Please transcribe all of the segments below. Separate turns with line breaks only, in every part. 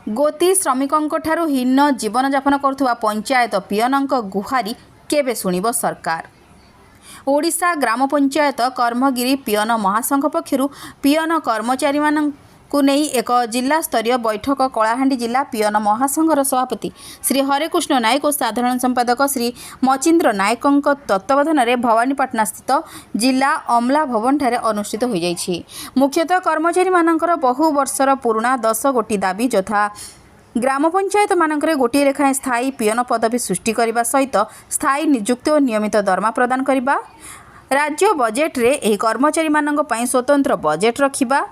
गोती श्रमिकों ठारू हीन जीवन यापन करुवा पंचायत पियनक गुहारी केबे सुनिब सरकार। ओडिशा ग्राम पंचायत कर्मगिरी पियन महासंघ पक्षर पियन कर्मचारी को नहीं एक जिला स्तरीय बैठक कलाहांडी जिला पियन महासंघर सभापति श्री हरेकृष्ण नायक और साधारण संपादक श्री मचिंद्र नायक तत्वावधान में भवानीपाटना स्थित जिला अमला भवन ठारे अनुष्ठित हो जाइछि। मुख्यतः कर्मचारी मानकर बहु वर्षर पुराणा 10 गोटी दाबी यथा ग्राम पंचायत मानकरे गोटे लेखाएं स्थायी पियन पदवी सृष्टि करने सहित स्थायी नियुक्ति और नियमित दरमा प्रदान करने, राज्य बजेट रे एही कर्मचारी मानक पई स्वतंत्र बजेट रखिबा,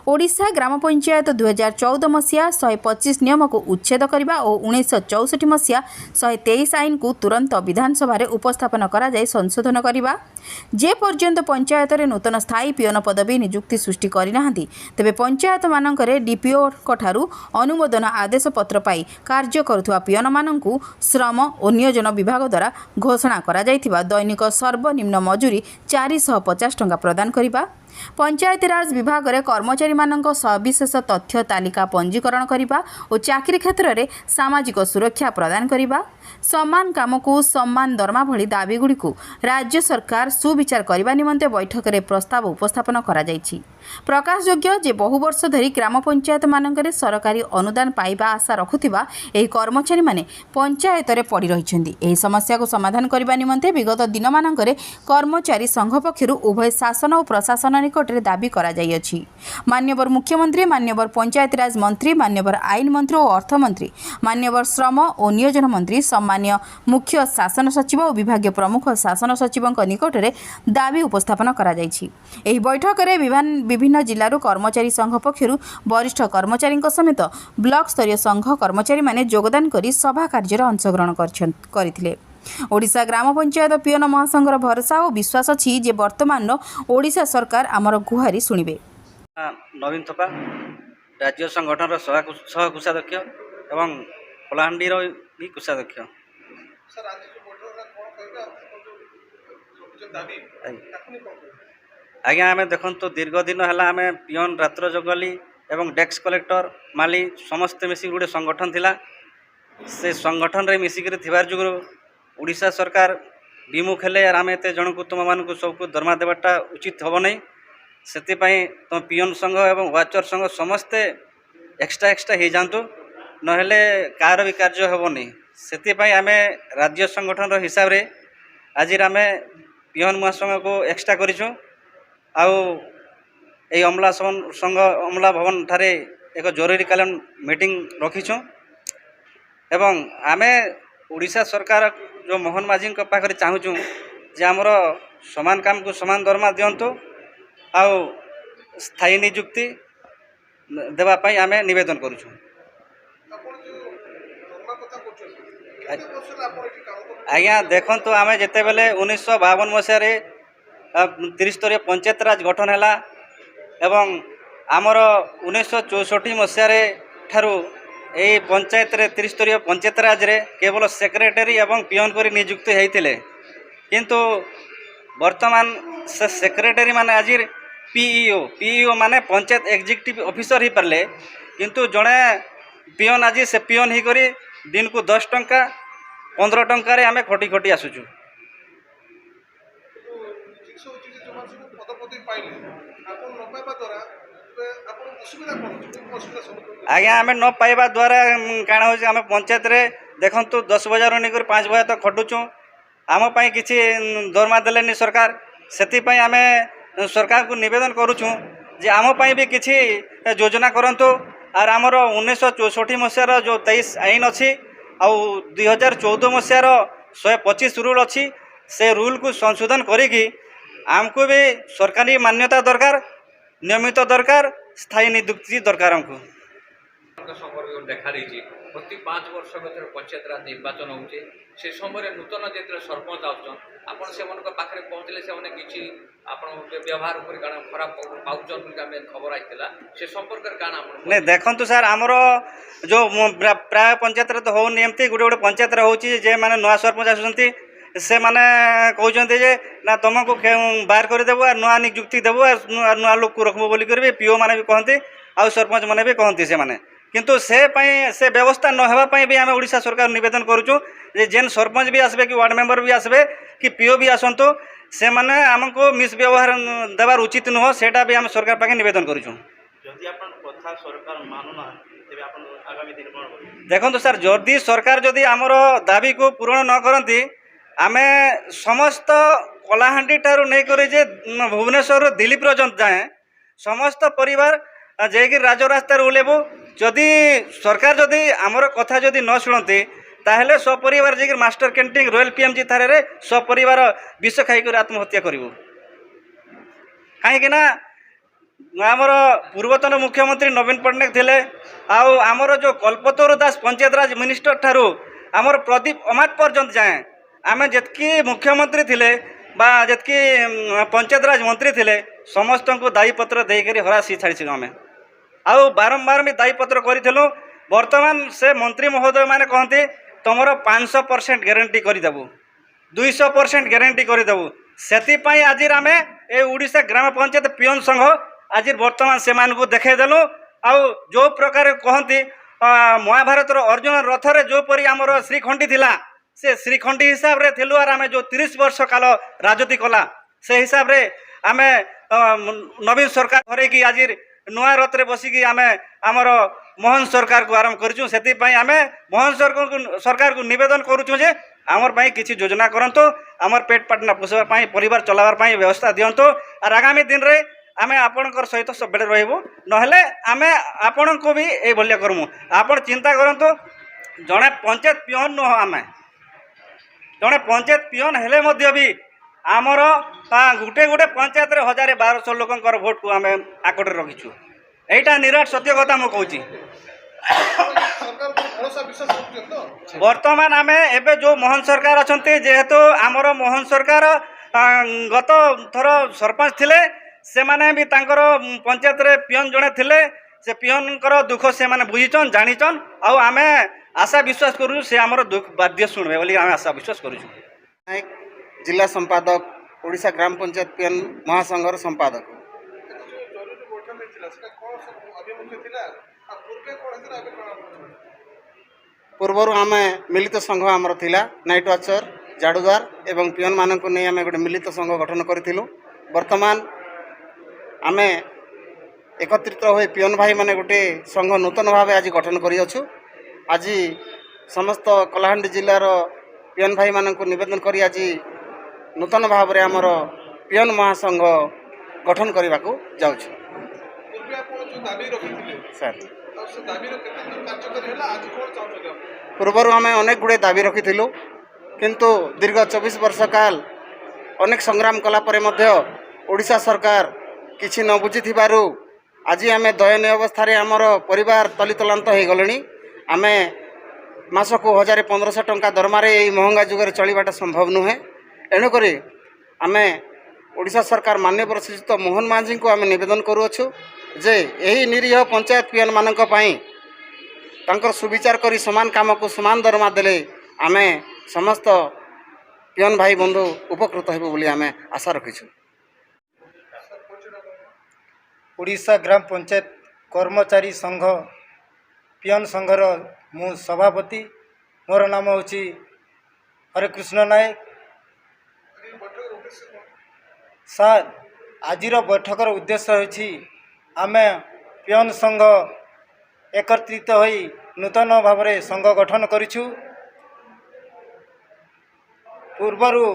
ओडिशा ग्राम पंचायत 2014 मसीहा 125 नियम को उच्छेद करने और 1964 मसीहा 123 आईन को तुरंत विधानसभा उपस्थापन करा जाय संशोधन करने, जे पर्यंत पंचायत रे नूतन स्थायी पियन पदवी नियुक्ति सृष्टि करना तेबे पंचायत मानकरे डीपीओ ठारू अनुमोदन आदेश पत्र पाई कार्य करुवा पियन मानकु श्रम और नियोजन विभाग द्वारा घोषणा करा जायथिबा दैनिक सर्वनिम्न मजूरी 450 टंका प्रदान करने, पंचायती राज विभाग में कर्मचारी मानक सविशेष तथ्य तालिका पंजीकरण करने और चाकरी क्षेत्र में सामाजिक सुरक्षा प्रदान करने, समान काम को सम्मान दरमा भली दाबीगुड़ी को राज्य सरकार सुविचार करने निमंते बैठक में प्रस्ताव उपस्थापन करा जायछि। प्रकाशयोग्य जे बहु वर्ष धरी ग्राम पंचायत मानकरे सरकारी अनुदान पाइबा आशा रखुथिबा एही कर्मचारी माने पंचायत रे पड़ी रहिछन्ति। एही समस्या को समाधान करबा निमंते विगत दिन मानकरे कर्मचारी संघ पक्षरु उभय शासन और प्रशासन निकट रे दाबी करा जाय अछि। मान्यवर मुख्यमंत्री, मान्यवर पंचायती राज मंत्री, मान्यवर आईन मंत्री और अर्थ मंत्री, मान्यवर श्रम और नियोजन मंत्री, सम्मान्य मुख्य शासन सचिव और विभागीय प्रमुख शासन सचिवଙ୍କ निकट रे दाबी उपस्थापन करा जायछि। एही बैठक रे विभिन्न जिल्लारू कर्मचारी संघ पक्षर वरिष्ठ कर्मचारी समेत ब्लॉक स्तरीय संघ कर्मचारी माने योगदान करी सभा कार्य अंशग्रहण करथिले। ओडिशा ग्राम पंचायत पियन महासंघर भरोसा और विश्वास अछि जे वर्तमान ओडिशा सरकार आमर गुहारी सुनिबे।
नवीन थपा राज्य संगठन सह कोषाध्यक्ष एवं कलाहांडी भी कोषाध्यक्ष। आज्ञा आम देखु दीर्घ दिन है आम पियन रात्र जगली एवं डेस्क कलेक्टर माली समस्ते मिसिक गोटे संगठन थिला। से संगठन रे मिसिक थिबार जुगु ओडिशा सरकार विमुख हेले आर आम एते जन को तुम मानक सबको दरमा देवाटा उचित हम नहीं। से तुम पियन संघ एवं वाचर संघ समस्ते एक्स्ट्रा हो जातु नहेले कार भी कार्य हम नहीं। से आम राज्य संगठन हिसाब रे आज आम पियन महासंघ को एक्स्ट्रा करूँ आउ ये अमला संघ अमला भवन ठारे एक जरूरीकालीन मीटिंग रखीछुँ एवं आमे ओडिशा सरकार जो मोहन माझी पाखे चाहूँ जे आमर समान काम को समान दरमा दिंतु आउ स्थायी नियुक्ति देवाई आम नवेदन करुँ। आज्ञा देखु आम जिते बेले 1952 मसीह त्रिस्तरीय पंचायत राज गठन है एवं आमर 1964 मसीह ठारू यही पंचायत रे त्रिस्तरीय पंचायत राज रे केवल सेक्रेटरी एवं पियन कर नियुक्ति होते किंतु वर्तमान से सेक्रेटरी माने आज पीईओ माने पंचायत एग्जीक्यूटिव ऑफिसर ही पारे किंतु जड़े पियन आज से पियन ही करी दिन को 10 टंका 15 टंकार आम खटी खटी आसुचु। आज्ञा आम न पाइबा द्वारा काण हो आम पंचायत रे देखु 10 बजे नहीं 5 बजे तक खटुचु आम पाई किसी दरमा देलेनी सरकार। से आम सरकार को निवेदन करुचु जे आम पाई भी किसी योजना करंतु आर आमर 1964 मसीहार जो 23 आईन अच्छी आउ 2014 मसीहार 125 रूल अच्छी से रूल को संशोधन करी आमको भी सरकारी मान्यता दरकार, नियमित दरकार, स्थायी नियुक्ति दरकार। हमको
देखा रही प्रति 5 वर्ष भर पंचायत राज निर्वाचन होचे से समय नूतन जो सरपंच आखिर पहुँचले से किसी व्यवहार खराब पाँच खबर आई से संपर्क
नहीं देखु सर आमर जो प्राय पंचायत तो होनी एमती गोटे गोटे पंचायत होची जे माने नुआ सरपंच आसुचंती से माने कहते जे ना तुमको बाहर करदेबू आ नुआ नियुक्ति देबू नुआ लोक को रखबू बोली कर पीओ माने भी कहते आउ सरपंच माने भी कहते से माने किंतु से व्यवस्था न होगा भी आम ओडिशा सरकार निवेदन करुचु जे जेन सरपंच भी आसबे कि वार्ड मेंबर भी आसबे कि पीओ भी आसतु से माने आमको मिसव्यवहार देवार उचित नुह सेटा भी आम सरकार पाखे निवेदन करुचु। देखो सर जदि सरकार जदि आमर दाबी को पूरण न करती आमे समस्त कलाहांडी ठारू नहीं करी जे भुवनेश्वर दिल्ली पर्यंत जाए समस्त परिवार जाकि राजरास्तार ओह्लैबू जदि सरकार जदि आमर कथा जदि न शुणती ताहले सपरिवार जाकि मास्टर कैंटीन रॉयल पीएमजी थारे सपरिवार विष खाई आत्महत्या करूँ कहीं आमर पूर्वतन मुख्यमंत्री नवीन पट्टनायक थिले आमर जो कल्पतरु दास पंचायत राज मिनिस्टर ठारू आमर प्रदीप अमात पर्यंत जाए आम जितकी मुख्यमंत्री थिले बा जितकी पंचायत राज मंत्री थिले समस्त को दायीपत्र देकर हरासी छाड़ी आम आउ बारंबार भी दायीपत्र करूँ बर्तमान से मंत्री महोदय मैंने कहते तुमर 500% ग्यारंटी करदेबू 200% ग्यारंटी करदेबू से आज आम ए ओडिशा ग्राम पंचायत पियन संघ आज बर्तमान से देखईदेलु आउ जो प्रकार कहती महाभारत अर्जुन रथरे जो परी आमर श्रीखंडी थिला से श्रीखंडी हिसाब रे थिलु आर आम जो 30 वर्ष काल राजनीति कला से हिसाब रे आम नवीन सरकार हर कि आज नुआ रथ बसिकी आम आमर मोहन सरकार को आरंभ करूँ से आम मोहन सरकार को निवेदन करुँ जे आमर पाई किसी योजना करंतु आमर पेट पाटना पोषापी परिवार चलावार व्यवस्था दिंतु और आगामी दिन रे आमे आपणकर सहित सब बेले रहिबु नहले आमे आपण को भी ए भलिया करमु आपण चिंता करंतु जड़े पंचायत पियन नुह आमे जड़े पंचायत पियन हेले मध्य भी आमर गुटे गुटे पंचायत रे 1200 लोकंकर भोट को आमे आकटे रखिछु एटा निराट सत्य कथा मु कहूची वर्तमान आमे एबे जो मोहन सरकार अछंती जेहेतु आमर मोहन सरकार गत थर सरपंच थिले से माने भी तांकर पंचायत रे पियन जड़े थिले से पियनकर दुख से माने बुझीचन जानीचन आउ आमे आशा विश्वास करूँ से आमर दुख बाध्य शुणवे बोली आमे आशा विश्वास करूँ।
जिला संपादक ओडिशा ग्राम पंचायत पियन महासंघर संपादक पूर्वर आम मिलित संघ आमर थिला नाइट वाचर झाड़ुदार एवं पियन मानक नहीं आम गोटे मिलित संघ गठन करूँ वर्तमान आमे एकत्रित हो पियन भाई माने गोटे संघ नूतन भाव आज गठन करियछु आज समस्त कलाहांडी जिलार पियन भाई मानक निवेदन करी आज नूतन भाव रे हमर पियन महासंघ गठन करने को जाउछु सर पूर्वर आम अनेक गुड़े दाबी रखी किंतु दीर्घ 24 वर्ष काल अनेक संग्राम कला परे मध्य ओडिशा सरकार किछि न बुझी थिबारु आज आम दयनीय अवस्था आमर परिवार तलितलांत हो गले आम मास को 1500 टंका दरमारे यही महंगा जुगे चलवाटा संभव नुहे एणुक आम ओडिशा सरकार माननीय श्रीयुक्त मोहन माझी को आम निवेदन करुअछु जे यही निरीह पंचायत पियन मानक पई तांकर सुविचार करी समान काम को समान दरमा देले आम समस्त पियन भाई बंधु उपकृत हेबु बोली आम आशा रखिछु।
ओडिशा ग्राम पंचायत कर्मचारी संघ पियन संघर मु सभापति मोर नाम होची हरेकृष्ण नायक। सार आजिर बैठकर उद्देश्य होची आमे पियन संघ एकत्रित होई नूतन भाव में संघ गठन करिछु। पूर्वरु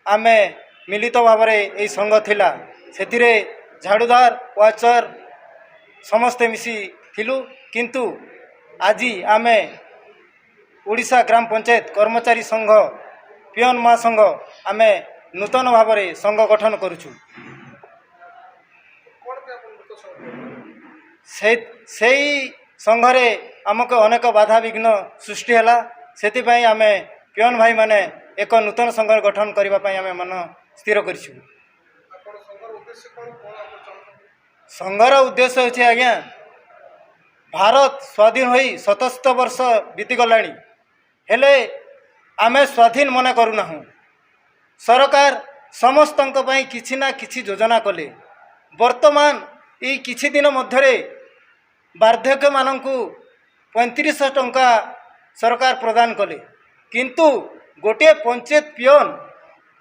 आमे मिलित भाव में यही संघ थिला सेतिरे झाड़ुदार वाचर समस्ते मिसी थिलु किंतु आज आमे ओडिशा ग्राम पंचायत कर्मचारी संघ पियन महासंघ आमे नूतन भाव में संघ गठन करुछु। से संघरे आमको अनेक बाधा विघ्न सृष्टि है से आम पियन भाई माने एक नूतन संघ गठन करने आम मन स्थिर करिछु। संघर उद्देश्य होछि आज्ञा भारत स्वाधीन होई 77 वर्ष बीतीगलाणी हेले आमे स्वाधीन मने करूना सरकार समस्तंक पई किछि ना किछि योजना कले वर्तमान ई किछि दिन मध्यरे वार्धक्य मानंकु 3500 टंका सरकार प्रदान कले किंतु गोटे पंचायत पियन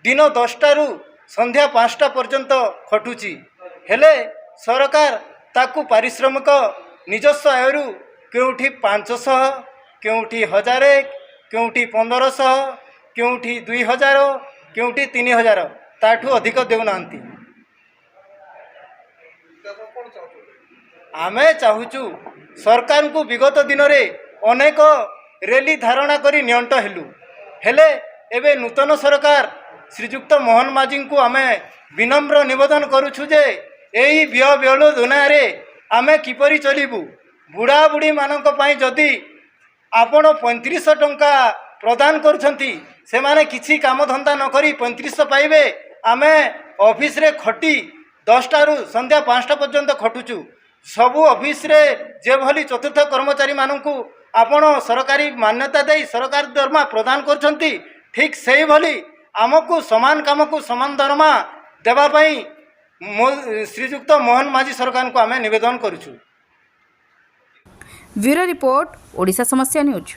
दिन 10टारू संध्या 5टा पर्यंत खटुची हेले सरकार ताकू पारिश्रमिक निजस्व आयु केउठी 500 केउठी 1000 केउठी 1500 केउठी 2000 केउठी 3000 ताठू अधिक देउना आमे चाहूचु सरकार को विगत दिन रे अनेक रैली धारणा करी नियंट हेलु हेले एबे नूतन सरकार श्रीजुक्त मोहन माझी को आमे विनम्र निवेदन करुछु जे एही व्यय व्यय दुनिया रे आमे किपरि चलिबु बुढ़ा बुढ़ी मानक पई जदि आपण 3500 टंका प्रदान करुछंती से माने किछि काम धंदा न करी 3500 पाइबे आमे ऑफिस रे खटी 10टारू संध्या 5टा पर्यंत खटुचु सबु ऑफिस रे जे भली चतुर्थ कर्मचारी मानकू आपण सरकारी मान्यता दे सरकार दरमा प्रदान करछंती ठीक सेही भली आमको समान काम को समान दरमा देबा पई श्रीजुक्त मोहन माझी सरकार को आमे निवेदन करूछु।
ब्यूरो रिपोर्ट ओडिशा समस्या न्यूज।